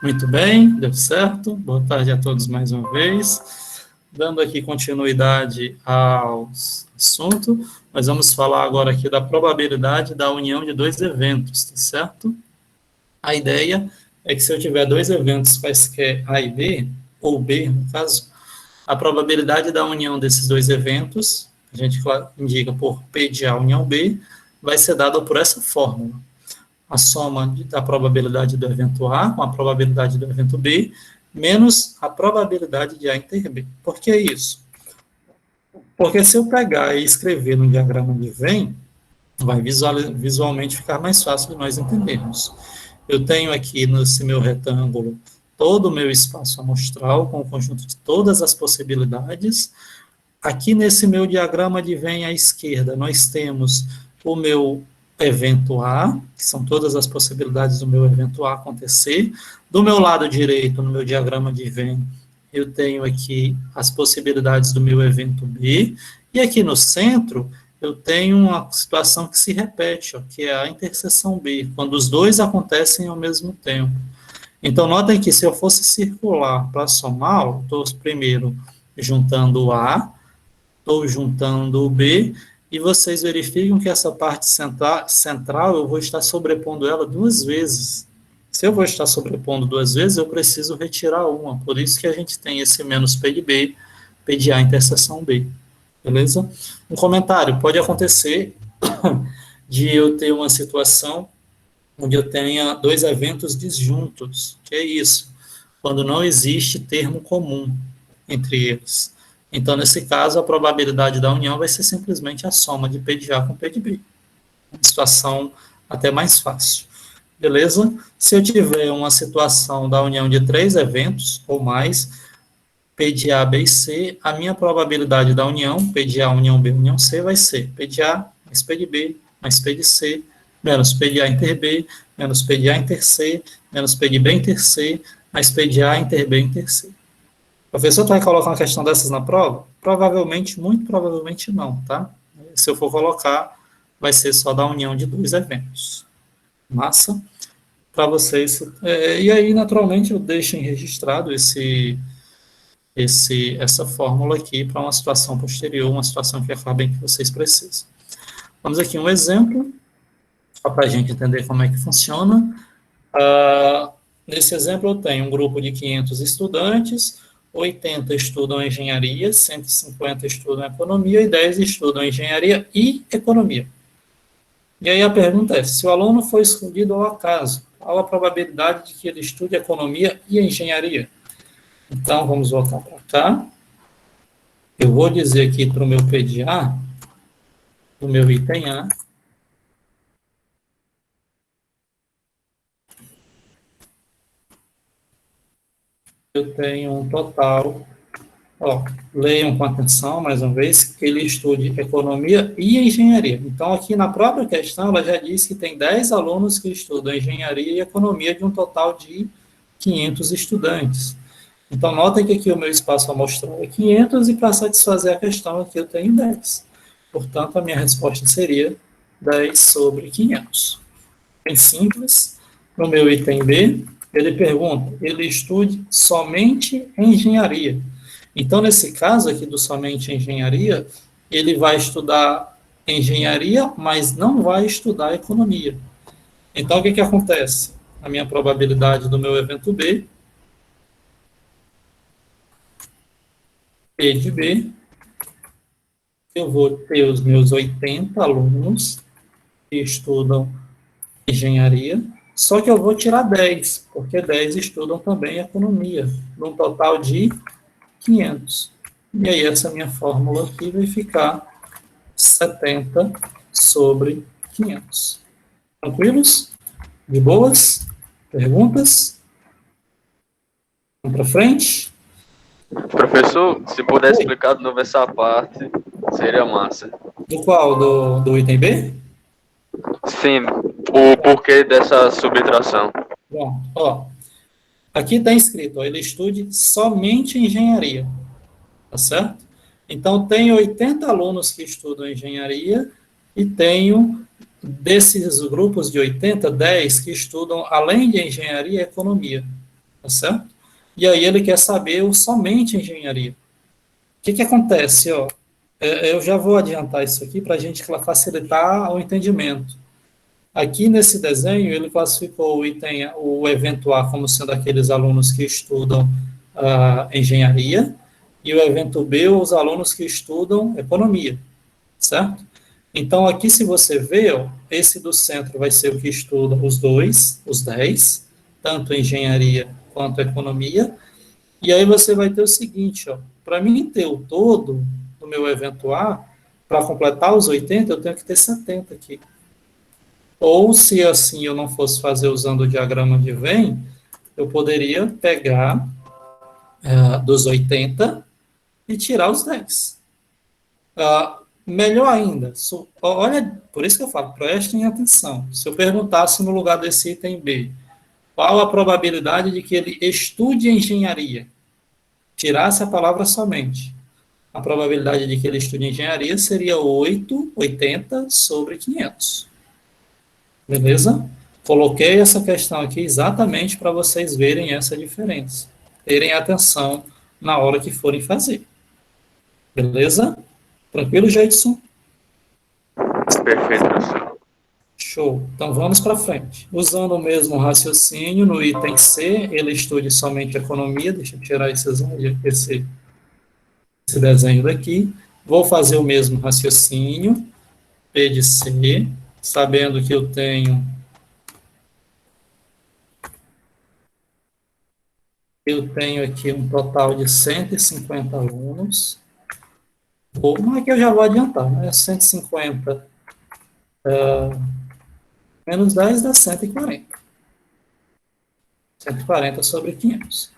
Muito bem, deu certo. Boa tarde a todos mais uma vez. Dando aqui continuidade ao assunto, nós vamos falar agora aqui da probabilidade da união de dois eventos, tá certo? A ideia é que se eu tiver dois eventos quaisquer A e B, ou B no caso, a probabilidade da união desses dois eventos, a gente indica por P de A união B, vai ser dada por essa fórmula. A soma da probabilidade do evento A com a probabilidade do evento B, menos a probabilidade de A inter B. Por que isso? Porque se eu pegar e escrever no diagrama de Venn, vai visualmente ficar mais fácil de nós entendermos. Eu tenho aqui nesse meu retângulo todo o meu espaço amostral com o conjunto de todas as possibilidades. Aqui nesse meu diagrama de Venn à esquerda, nós temos o meu evento A, que são todas as possibilidades do meu evento A acontecer. Do meu lado direito, no meu diagrama de Venn, eu tenho aqui as possibilidades do meu evento B, e aqui no centro, eu tenho uma situação que se repete, ó, que é a interseção B, quando os dois acontecem ao mesmo tempo. Então, notem que se eu fosse circular para somar, eu estou primeiro juntando o A, estou juntando o B, e vocês verificam que essa parte central eu vou estar sobrepondo ela duas vezes. Se eu vou estar sobrepondo duas vezes, eu preciso retirar uma, por isso que a gente tem esse menos P de B, P de A interseção B, beleza? Um comentário, pode acontecer de eu ter uma situação onde eu tenha dois eventos disjuntos, que é isso, quando não existe termo comum entre eles. Então, nesse caso, a probabilidade da união vai ser simplesmente a soma de P de A com P de B. Uma situação até mais fácil. Beleza? Se eu tiver uma situação da união de três eventos ou mais, P de A, B e C, a minha probabilidade da união, P de A, união B, união C, vai ser P de A mais P de B mais P de C, menos P de A inter B, menos P de A inter C, menos P de B inter C, mais P de A inter B inter C. O professor vai colocar uma questão dessas na prova? Provavelmente, muito provavelmente não, tá? Se eu for colocar, vai ser só da união de dois eventos. Massa? Para vocês. E aí, naturalmente, eu deixo registrado essa fórmula aqui para uma situação posterior, uma situação que acabem que vocês precisam. Vamos aqui um exemplo, só para a gente entender como é que funciona. Nesse exemplo, eu tenho um grupo de 500 estudantes, 80 estudam engenharia, 150 estudam economia e 10 estudam engenharia e economia. E aí a pergunta é, se o aluno foi escolhido ao acaso, qual a probabilidade de que ele estude economia e engenharia? Então, vamos voltar para cá. Eu vou dizer aqui para o meu P de A, o meu item A, eu tenho um total, leiam com atenção, mais uma vez, que ele estude economia e engenharia. Então, aqui na própria questão, ela já diz que tem 10 alunos que estudam engenharia e economia, de um total de 500 estudantes. Então, notem que aqui o meu espaço amostral é 500 e para satisfazer a questão aqui eu tenho 10. Portanto, a minha resposta seria 10 sobre 500. Bem simples. No meu item B, ele pergunta, ele estude somente engenharia. Então, nesse caso aqui do somente engenharia, ele vai estudar engenharia, mas não vai estudar economia. Então, o que acontece? A minha probabilidade do meu evento B, P de B, eu vou ter os meus 80 alunos que estudam engenharia, só que eu vou tirar 10, porque 10 estudam também economia, num total de 500. E aí essa minha fórmula aqui vai ficar 70 sobre 500. Tranquilos? De boas? Perguntas? Vamos para frente? Professor, se puder explicar de novo essa parte, seria massa. Do qual? Do item B? Sim, o porquê dessa subtração. Bom, aqui está escrito, ele estude somente engenharia, tá certo? Então, tenho 80 alunos que estudam engenharia e tenho, desses grupos de 80, 10 que estudam, além de engenharia, economia. tá certo? E aí ele quer saber o somente engenharia. O que que acontece, ó? Eu já vou adiantar isso aqui para a gente facilitar o entendimento. Aqui nesse desenho, ele classificou o item, o evento A como sendo aqueles alunos que estudam engenharia, e o evento B, os alunos que estudam economia, certo? Então, aqui, se você vê, ó, esse do centro vai ser o que estuda os dois, os 10, tanto engenharia quanto economia, e aí você vai ter o seguinte, ó, para mim ter o todo do meu evento A, para completar os 80, eu tenho que ter 70 aqui. Ou, se assim eu não fosse fazer usando o diagrama de Venn, eu poderia pegar dos 80 e tirar os 10. Melhor ainda, olha, por isso que eu falo, prestem atenção. Se eu perguntasse no lugar desse item B, qual a probabilidade de que ele estude engenharia? Tirasse a palavra somente. A probabilidade de que ele estude engenharia seria 80 sobre 500. Beleza? Coloquei essa questão aqui exatamente para vocês verem essa diferença. Terem atenção na hora que forem fazer. Beleza? Tranquilo, Jadson? Perfeito, professor. Show. Então vamos para frente. Usando o mesmo raciocínio, no item C, ele estude somente economia. Deixa eu tirar esse desenho daqui. Vou fazer o mesmo raciocínio, P de C, sabendo que eu tenho aqui um total de 150 alunos. Mas aqui eu já vou adiantar, né? 150 menos 10 dá 140. 140 sobre 500.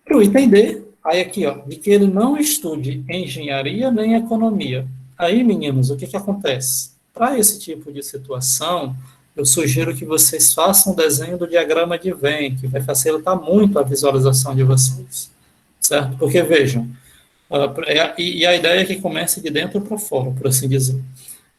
Para o item D, aí aqui, ó, de que ele não estude engenharia nem economia. Aí, meninos, o que que acontece? Para esse tipo de situação, eu sugiro que vocês façam o desenho do diagrama de Venn, que vai facilitar muito a visualização de vocês, certo? Porque, vejam, e a ideia é que comece de dentro para fora, por assim dizer.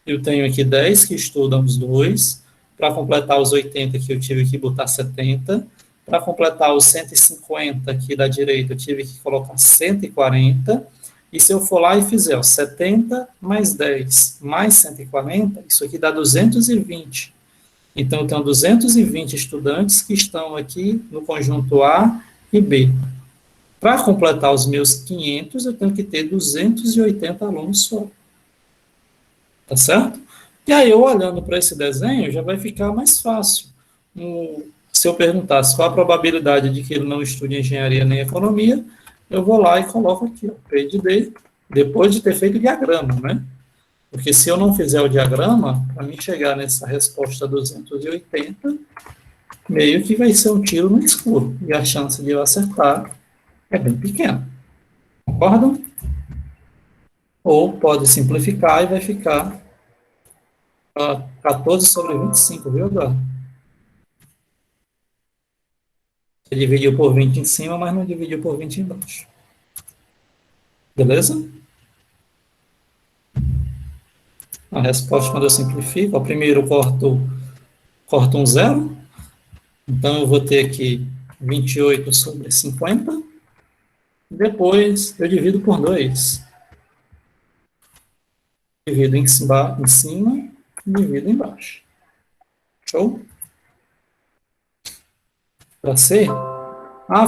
Eu tenho aqui 10 que estudam os dois, para completar os 80 que eu tive que botar 70, para completar os 150 aqui da direita eu tive que colocar 140, e se eu for lá e fizer 70 mais 10 mais 140, isso aqui dá 220. Então eu tenho 220 estudantes que estão aqui no conjunto A e B. Para completar os meus 500, eu tenho que ter 280 alunos só. Tá certo? E aí, eu olhando para esse desenho, já vai ficar mais fácil. Se eu perguntasse qual a probabilidade de que ele não estude engenharia nem economia, eu vou lá e coloco aqui, ó, P de D, depois de ter feito o diagrama, né? Porque se eu não fizer o diagrama, para mim chegar nessa resposta 280, meio que vai ser um tiro no escuro. E a chance de eu acertar é bem pequena. Concordam? Ou pode simplificar e vai ficar 14 sobre 25, viu, Eduardo? Você dividiu por 20 em cima, mas não dividiu por 20 embaixo. Beleza? A resposta, quando eu simplifico, primeiro eu corto um zero. Então, eu vou ter aqui 28 sobre 50. Depois, eu divido por 2. Divido em cima, divido embaixo. Show? Para C?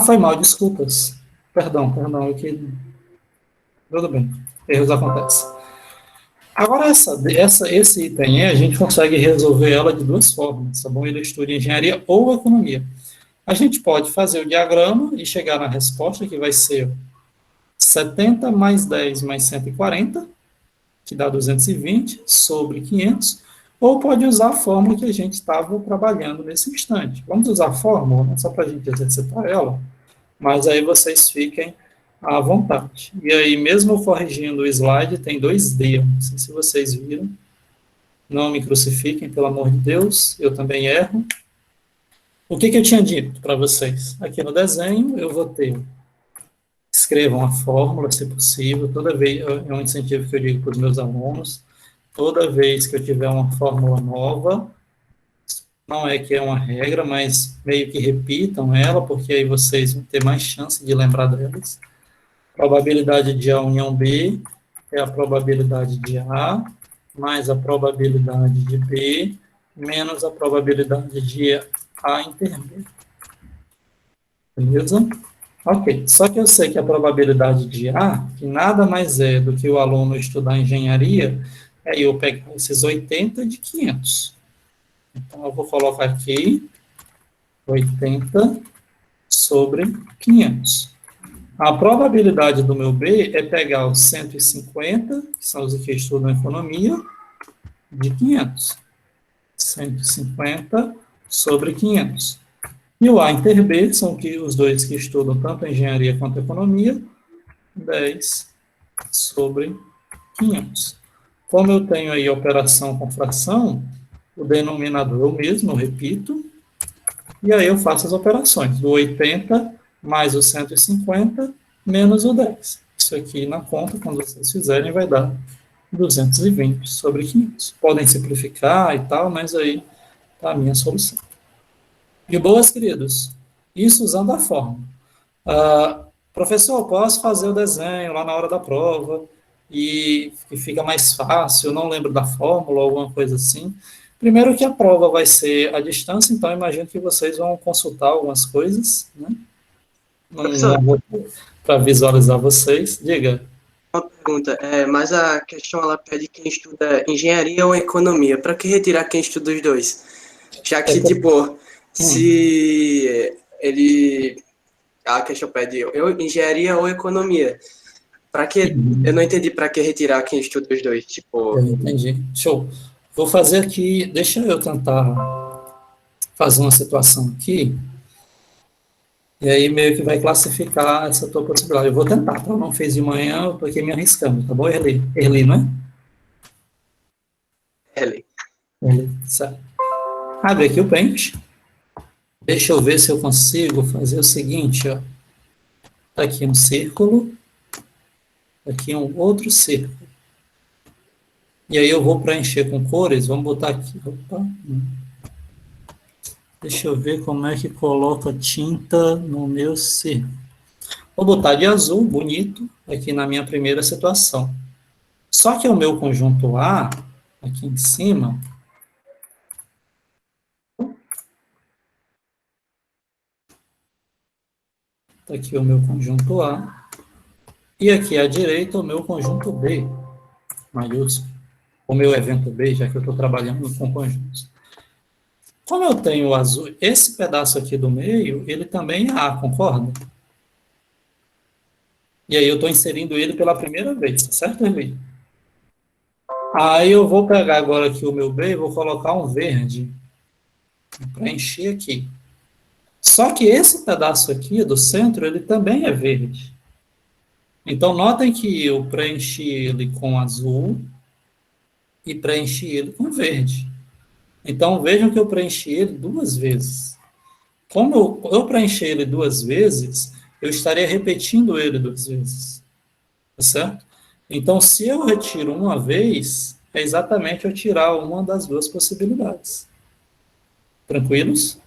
Foi mal, desculpas. Perdão, tudo bem, erros acontecem. Agora, esse item E, a gente consegue resolver ela de duas formas, tá bom? Ele estuda engenharia ou economia. A gente pode fazer o diagrama e chegar na resposta, que vai ser 70 mais 10 mais 140, que dá 220, sobre 500, ou pode usar a fórmula que a gente estava trabalhando nesse instante. Vamos usar a fórmula, né, só para a gente exercitar ela, mas aí vocês fiquem à vontade. E aí, mesmo corrigindo o slide, tem 2D, não sei se vocês viram. Não me crucifiquem, pelo amor de Deus, eu também erro. O que eu tinha dito para vocês? Aqui no desenho, eu vou ter, escrevam a fórmula, se possível, toda vez, é um incentivo que eu digo para os meus alunos, toda vez que eu tiver uma fórmula nova, Não é que é uma regra, mas meio que repitam ela, porque aí vocês vão ter mais chance de lembrar delas. Probabilidade de A união B é a probabilidade de A, mais a probabilidade de B, menos a probabilidade de A inter B. Beleza? Ok. Só que eu sei que a probabilidade de A, que nada mais é do que o aluno estudar engenharia, é eu pegar esses 80 de 500. Então, eu vou colocar aqui 80 sobre 500. A probabilidade do meu B é pegar os 150, que são os que estudam economia, de 500. 150 sobre 500. E o A inter B são os dois que estudam tanto engenharia quanto economia, 10 sobre 500. Como eu tenho aí operação com fração, o denominador é o mesmo, eu repito, e aí eu faço as operações, do 80 mais o 150 menos o 10. Isso aqui na conta, quando vocês fizerem, vai dar 220 sobre 500. Podem simplificar e tal, mas aí está a minha solução. De boas, queridos? Isso usando a fórmula. Professor, posso fazer o desenho lá na hora da prova e fica mais fácil, eu não lembro da fórmula ou alguma coisa assim. Primeiro que a prova vai ser à distância, então imagino que vocês vão consultar algumas coisas, né? Professor, Para visualizar vocês. Diga. uma pergunta, mas a questão ela pede quem estuda engenharia ou economia. Para que retirar quem estuda os dois? Já que, tipo, se ele... A questão pede engenharia ou economia. Para que... Eu não entendi para que retirar quem estuda os dois. Tipo... Eu entendi. Show. Vou fazer aqui, deixa eu tentar fazer uma situação aqui, e aí meio que vai classificar essa tua possibilidade. Eu vou tentar, tá? Eu não fiz de manhã, eu tô aqui me arriscando, tá bom, Erli? Erli, não é? Erli. Erli, certo. Abre aqui o Paint. Deixa eu ver se eu consigo fazer o seguinte, ó. Tá aqui um círculo, aqui um outro círculo. E aí eu vou preencher com cores, vamos botar aqui, opa, deixa eu ver como é que coloca tinta no meu círculo. Vou botar de azul, bonito, aqui na minha primeira situação. Só que o meu conjunto A, aqui em cima, tá aqui o meu conjunto A, e aqui à direita o meu conjunto B, maiúsculo, o meu evento B, já que eu estou trabalhando com conjuntos. Como eu tenho o azul, esse pedaço aqui do meio, ele também é A, concorda? E aí eu estou inserindo ele pela primeira vez, certo, Erli? Aí eu vou pegar agora aqui o meu B e vou colocar um verde para encher aqui. Só que esse pedaço aqui do centro, ele também é verde. Então, notem que eu preenchi ele com azul e preenchi ele com verde. Então, vejam que eu preenchi ele duas vezes. Como eu preenchi ele duas vezes, eu estaria repetindo ele duas vezes. Tá certo? Então, se eu retiro uma vez, é exatamente eu tirar uma das duas possibilidades. Tranquilos?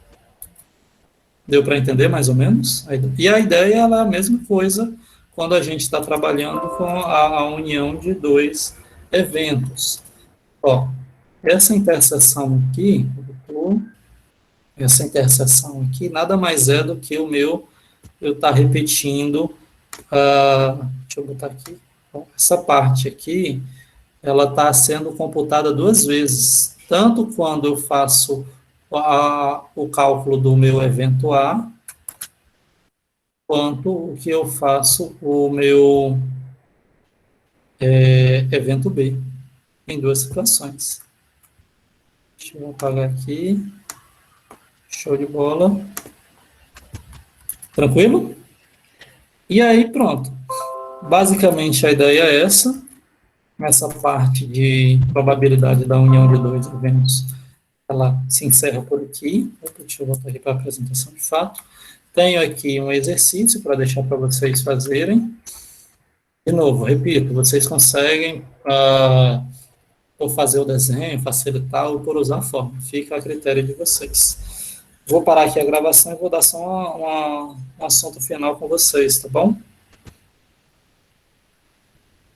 Deu para entender mais ou menos? E a ideia ela é a mesma coisa quando a gente está trabalhando com a união de dois eventos. Ó, essa interseção aqui, nada mais é do que o meu, eu estar repetindo, deixa eu botar aqui, essa parte aqui, ela está sendo computada duas vezes, tanto quando eu faço o cálculo do meu evento A, quanto o que eu faço o meu evento B, em duas situações. Deixa eu apagar aqui. Show de bola. Tranquilo? E aí, pronto. Basicamente, a ideia é essa. Essa parte de probabilidade da união de dois eventos, ela se encerra por aqui. Deixa eu voltar aqui para a apresentação de fato. Tenho aqui um exercício para deixar para vocês fazerem. De novo, repito, vocês conseguem por fazer o desenho, facilitar ou por usar a forma. Fica a critério de vocês. Vou parar aqui a gravação e vou dar só um assunto final com vocês, tá bom?